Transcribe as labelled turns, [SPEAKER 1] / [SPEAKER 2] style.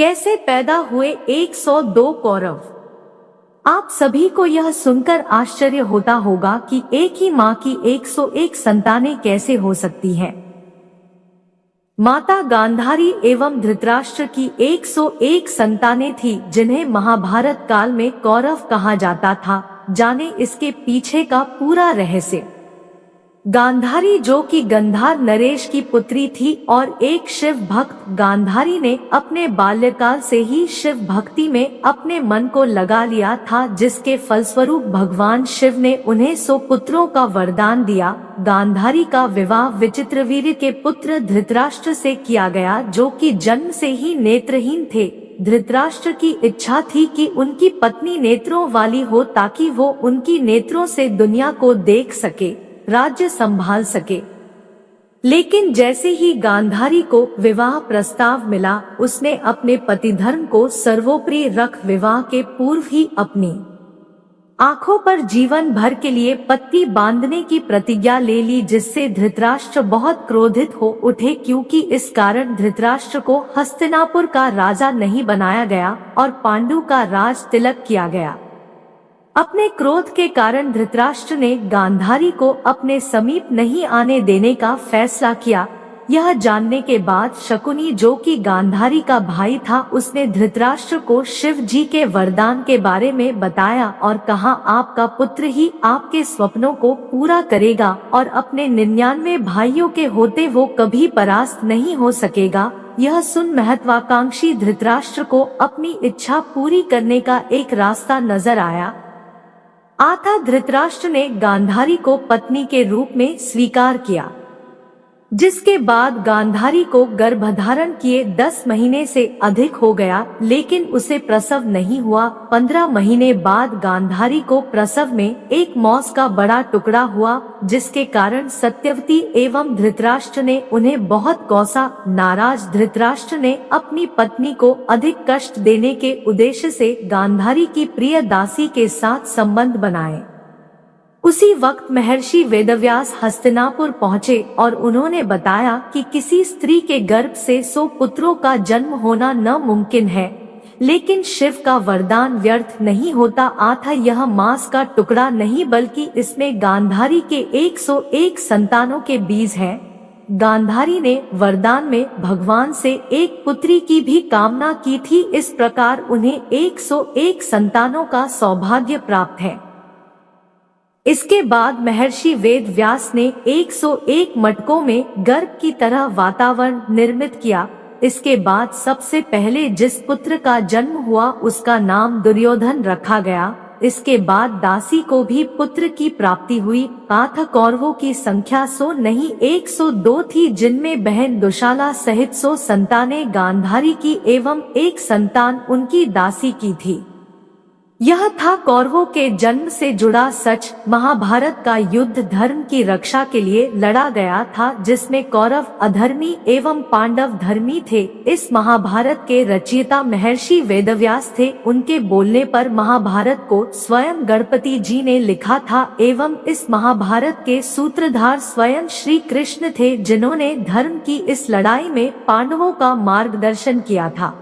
[SPEAKER 1] कैसे पैदा हुए 102 कौरव? आप सभी को यह सुनकर आश्चर्य होता होगा कि एक ही मां की 101 संतानें कैसे हो सकती हैं। माता गांधारी एवं धृतराष्ट्र की 101 संतानें थी, जिन्हें महाभारत काल में कौरव कहा जाता था। जाने इसके पीछे का पूरा रहस्य। गांधारी, जो कि गंधार नरेश की पुत्री थी और एक शिव भक्त, गांधारी ने अपने बाल्यकाल से ही शिव भक्ति में अपने मन को लगा लिया था, जिसके फलस्वरूप भगवान शिव ने उन्हें 100 पुत्रों का वरदान दिया। गांधारी का विवाह विचित्रवीर्य के पुत्र धृतराष्ट्र से किया गया, जो कि जन्म से ही नेत्रहीन थे। धृतराष्ट्र की इच्छा थी कि उनकी पत्नी नेत्रों वाली हो, ताकि वो उनकी नेत्रों से दुनिया को देख सके, राज्य संभाल सके। लेकिन जैसे ही गांधारी को विवाह प्रस्ताव मिला, उसने अपने पतिधर्म को सर्वोपरि रख विवाह के पूर्व ही अपनी आंखों पर जीवन भर के लिए पट्टी बांधने की प्रतिज्ञा ले ली, जिससे धृतराष्ट्र बहुत क्रोधित हो उठे, क्योंकि इस कारण धृतराष्ट्र को हस्तिनापुर का राजा नहीं बनाया गया और पांडु का राज तिलक किया गया। अपने क्रोध के कारण धृतराष्ट्र ने गांधारी को अपने समीप नहीं आने देने का फैसला किया। यह जानने के बाद शकुनी, जो कि गांधारी का भाई था, उसने धृतराष्ट्र को शिव जी के वरदान के बारे में बताया और कहा, आपका पुत्र ही आपके स्वप्नों को पूरा करेगा और अपने 99 भाइयों के होते वो कभी परास्त नहीं हो सकेगा। यह सुन महत्वाकांक्षी धृतराष्ट्र को अपनी इच्छा पूरी करने का एक रास्ता नजर आया। धृतराष्ट्र ने गांधारी को पत्नी के रूप में स्वीकार किया, जिसके बाद गांधारी को गर्भधारण किए 10 महीने से अधिक हो गया, लेकिन उसे प्रसव नहीं हुआ। 15 महीने बाद गांधारी को प्रसव में एक मौस का बड़ा टुकड़ा हुआ, जिसके कारण सत्यवती एवं धृतराष्ट्र ने उन्हें बहुत कोसा। नाराज धृतराष्ट्र ने अपनी पत्नी को अधिक कष्ट देने के उद्देश्य से गांधारी की प्रिय दासी के साथ संबंध बनाए। उसी वक्त महर्षि वेदव्यास हस्तिनापुर पहुँचे और उन्होंने बताया कि किसी स्त्री के गर्भ से 100 पुत्रों का जन्म होना नामुमकिन है, लेकिन शिव का वरदान व्यर्थ नहीं होता था। यह मांस का टुकड़ा नहीं, बल्कि इसमें गांधारी के 101 संतानों के बीज हैं। गांधारी ने वरदान में भगवान से एक पुत्री की भी कामना की थी, इस प्रकार उन्हें 101 संतानों का सौभाग्य प्राप्त है। इसके बाद महर्षि वेद व्यास ने 101 मटकों में गर्भ की तरह वातावरण निर्मित किया। इसके बाद सबसे पहले जिस पुत्र का जन्म हुआ, उसका नाम दुर्योधन रखा गया। इसके बाद दासी को भी पुत्र की प्राप्ति हुई। कौरवों की संख्या 100 नहीं 102 थी, जिनमें बहन दुशाला सहित 100 संतानें गांधारी की एवं एक संतान उनकी दासी की थी। यह था कौरवों के जन्म से जुड़ा सच। महाभारत का युद्ध धर्म की रक्षा के लिए लड़ा गया था, जिसमें कौरव अधर्मी एवं पांडव धर्मी थे। इस महाभारत के रचयिता महर्षि वेदव्यास थे। उनके बोलने पर महाभारत को स्वयं गणपति जी ने लिखा था एवं इस महाभारत के सूत्रधार स्वयं श्री कृष्ण थे, जिन्होंने धर्म की इस लड़ाई में पांडवों का मार्गदर्शन किया था।